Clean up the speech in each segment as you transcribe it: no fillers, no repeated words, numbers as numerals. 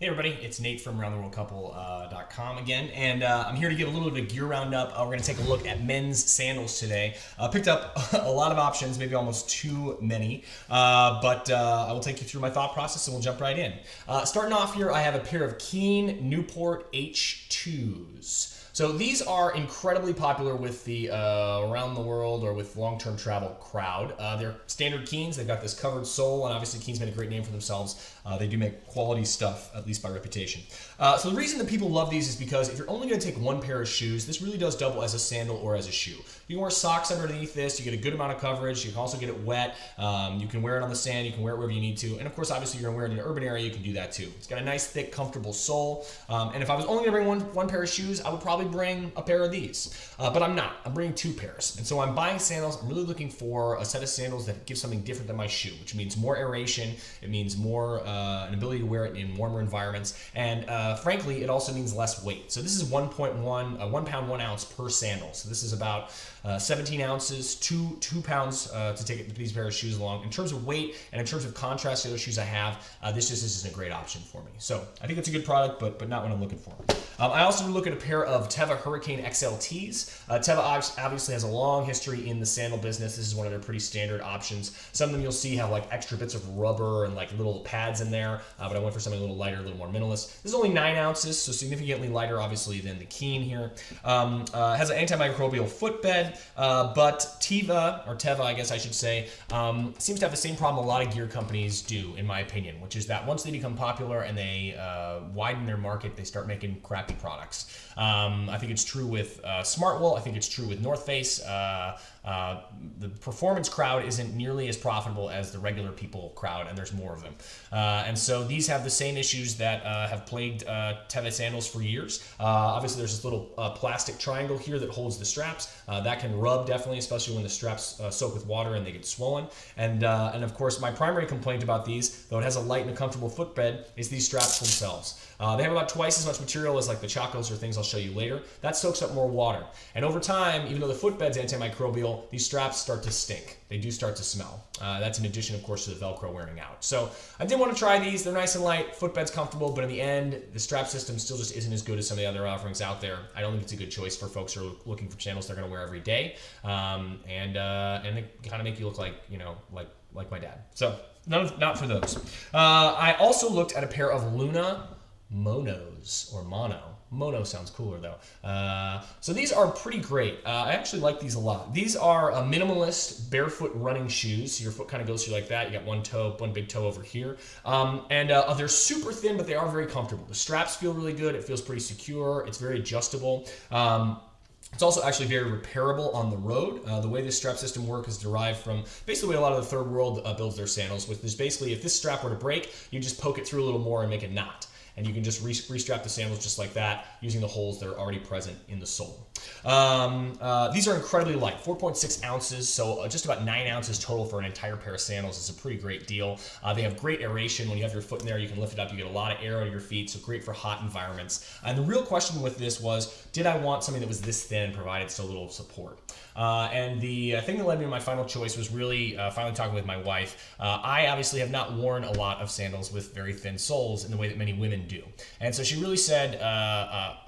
Hey everybody, it's Nate from RoundTheWorldCouple.com again, and I'm here to give a little bit of a gear roundup. We're going to take a look at men's sandals today. Picked up a lot of options, maybe almost too many, but I will take you through my thought process and we'll jump right in. Starting off here, I have a pair of Keen Newport H2s. So these are incredibly popular with the around the world or with long-term travel crowd. They're standard Keens. They've got this covered sole, and obviously Keen's made a great name for themselves. They do make quality stuff, at least by reputation. So the reason that people love these is because if you're only going to take one pair of shoes, this really does double as a sandal or as a shoe. You can wear socks underneath this. You get a good amount of coverage. You can also get it wet. You can wear it on the sand. You can wear it wherever you need to. And of course, obviously, you're going to wear it in an urban area. You can do that too. It's got a nice, thick, comfortable sole. And if I was only going to bring one pair of shoes, I would probably bring a pair of these. But I'm not. I'm bringing two pairs. And so I'm buying sandals. I'm really looking for a set of sandals that give something different than my shoe, which means more aeration. It means more an ability to wear it in warmer environments. And frankly, it also means less weight. So this is 1 pound, 1 ounce per sandal. So this is about 17 ounces, 2 pounds to take these pair of shoes along. In terms of weight and in terms of contrast to the other shoes I have, this just isn't a great option for me. So I think it's a good product, but not what I'm looking for. I also look at a pair of Teva Hurricane XLTs. Teva obviously has a long history in the sandal business. This is one of their pretty standard options. Some of them you'll see have like extra bits of rubber and like little pads in there, but I went for something a little lighter, a little more minimalist. This is only 9 ounces, so significantly lighter obviously than the Keen here. Has an antimicrobial footbed, but Teva, I guess I should say, seems to have the same problem a lot of gear companies do, in my opinion, which is that once they become popular and they widen their market, they start making crappy products. I think it's true with Smartwool. I think it's true with North Face. The performance crowd isn't nearly as profitable as the regular people crowd, and there's more of them. And so these have the same issues that have plagued Teva sandals for years. Obviously, there's this little plastic triangle here that holds the straps. That can rub definitely, especially when the straps soak with water and they get swollen. And of course, my primary complaint about these, though it has a light and a comfortable footbed, is these straps themselves. They have about twice as much material as like the Chacos or things I'll show you later. That soaks up more water. And over time, even though the footbed's antimicrobial, these straps start to stink. They do start to smell. That's in addition, of course, to the Velcro wearing out. So I did want to try these. They're nice and light. Footbed's comfortable, but in the end, the strap system still just isn't as good as some of the other offerings out there. I don't think it's a good choice for folks who are looking for sandals they're going to wear every day. And they kind of make you look like, like my dad. So not for those. I also looked at a pair of Luna Monos, or Mono sounds cooler though. So these are pretty great. I actually like these a lot. These are a minimalist barefoot running shoes. So your foot kind of goes through like that. You got one big toe over here. And they're super thin, but they are very comfortable. The straps feel really good. It feels pretty secure. It's very adjustable. It's also actually very repairable on the road. The way this strap system works is derived from basically the way a lot of the third world builds their sandals, which is basically if this strap were to break, you just poke it through a little more and make a knot. And you can just restrap the sandals just like that using the holes that are already present in the sole. These are incredibly light, 4.6 ounces, so just about 9 ounces total for an entire pair of sandals. It's a pretty great deal. They have great aeration. When you have your foot in there, you can lift it up. You get a lot of air on your feet, so great for hot environments. And the real question with this was, did I want something that was this thin and provided so little support? And the thing that led me to my final choice was really finally talking with my wife. I obviously have not worn a lot of sandals with very thin soles in the way that many women do. And so she really said,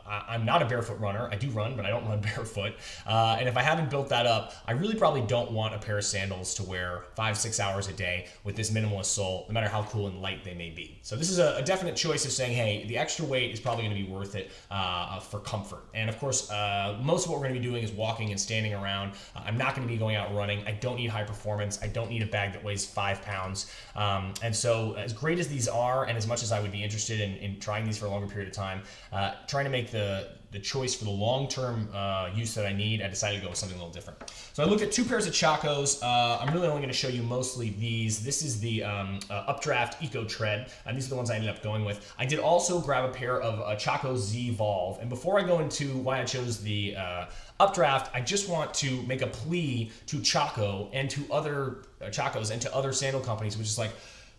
I'm not a barefoot runner. I do run, but I don't run barefoot. And if I haven't built that up, I really probably don't want a pair of sandals to wear 5-6 hours a day with this minimalist sole, no matter how cool and light they may be. So this is a definite choice of saying, hey, the extra weight is probably going to be worth it for comfort. And of course, most of what we're going to be doing is walking and standing around. I'm not going to be going out running. I don't need high performance. I don't need a bag that weighs 5 pounds. And so as great as these are, and as much as I would be interested in trying these for a longer period of time, trying to make the choice for the long-term use that I need, I decided to go with something a little different. So I looked at 2 pairs of Chacos. I'm really only going to show you mostly these. This is the Updraft Ecotread, and these are the ones I ended up going with. I did also grab a pair of Chacos Z-Volve, and before I go into why I chose the Updraft, I just want to make a plea to Chacos and to other sandal companies, which is like,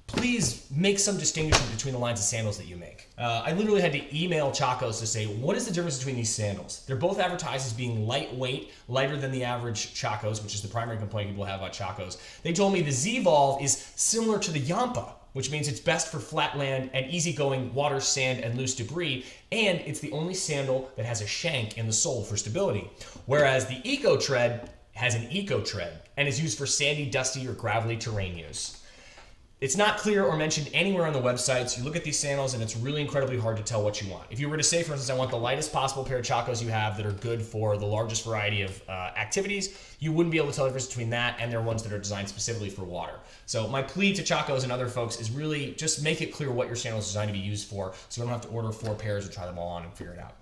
please make some distinction between the lines of sandals that you make. I literally had to email Chacos to say, what is the difference between these sandals? They're both advertised as being lightweight, lighter than the average Chacos, which is the primary complaint people have about Chacos. They told me the Z-Volve is similar to the Yampa. which means it's best for flat land and easygoing water, sand, and loose debris, and it's the only sandal that has a shank in the sole for stability. Whereas the Ecotread has an Ecotread and is used for sandy, dusty, or gravelly terrain use. It's not clear or mentioned anywhere on the website, so you look at these sandals and it's really incredibly hard to tell what you want. If you were to say, for instance, I want the lightest possible pair of Chacos you have that are good for the largest variety of activities, you wouldn't be able to tell the difference between that and their ones that are designed specifically for water. So my plea to Chacos and other folks is really just make it clear what your sandal is designed to be used for, so you don't have to order 4 pairs or try them all on and figure it out.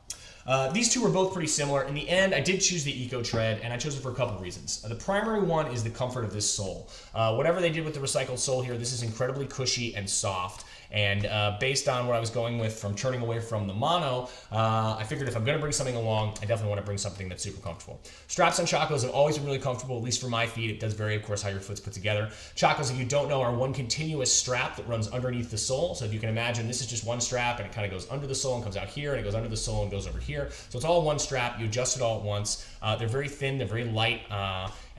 These two are both pretty similar. In the end, I did choose the Ecotread, and I chose it for a couple of reasons. The primary one is the comfort of this sole. Whatever they did with the recycled sole here, this is incredibly cushy and soft. And based on what I was going with from turning away from the mono, I figured if I'm going to bring something along, I definitely want to bring something that's super comfortable. Straps on Chacos have always been really comfortable, at least for my feet. It does vary, of course, how your foot's put together. Chacos, if you don't know, are one continuous strap that runs underneath the sole. So if you can imagine, this is just one strap, and it kind of goes under the sole and comes out here, and it goes under the sole and goes over here. So it's all one strap. You adjust it all at once. They're very thin. They're very light.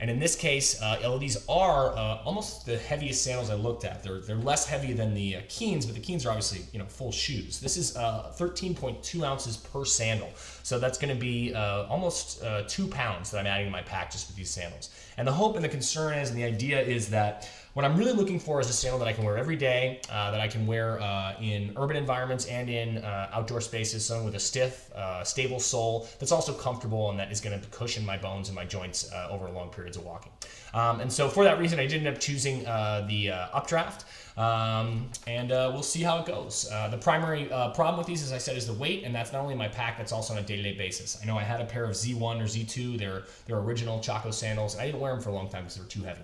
And in this case, these are almost the heaviest sandals I looked at. They're less heavy than the Keens, but the Keens are obviously full shoes. This is 13.2 ounces per sandal, so that's going to be almost 2 pounds that I'm adding to my pack just with these sandals. And the hope and the concern is, and the idea is that what I'm really looking for is a sandal that I can wear every day, that I can wear in urban environments and in outdoor spaces, something with a stiff, stable sole that's also comfortable and that is going to cushion my bones and my joints over long periods of walking. And so for that reason, I did end up choosing the Updraft, and we'll see how it goes. The primary problem with these, as I said, is the weight, and that's not only in my pack, that's also on a day-to-day basis. I know I had a pair of Z1 or Z2, they're original Chacos sandals, and I didn't wear them for a long time because they were too heavy.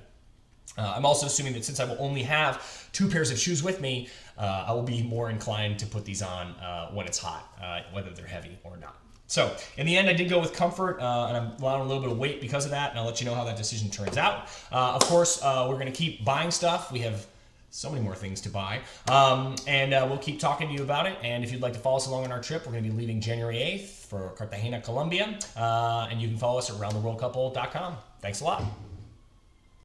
I'm also assuming that since I will only have 2 pairs of shoes with me, I will be more inclined to put these on when it's hot, whether they're heavy or not. So in the end, I did go with comfort, and I'm allowing a little bit of weight because of that, and I'll let you know how that decision turns out. Of course, we're going to keep buying stuff. We have so many more things to buy, and we'll keep talking to you about it. And if you'd like to follow us along on our trip, we're going to be leaving January 8th for Cartagena, Colombia, and you can follow us at roundtheworldcouple.com. Thanks a lot.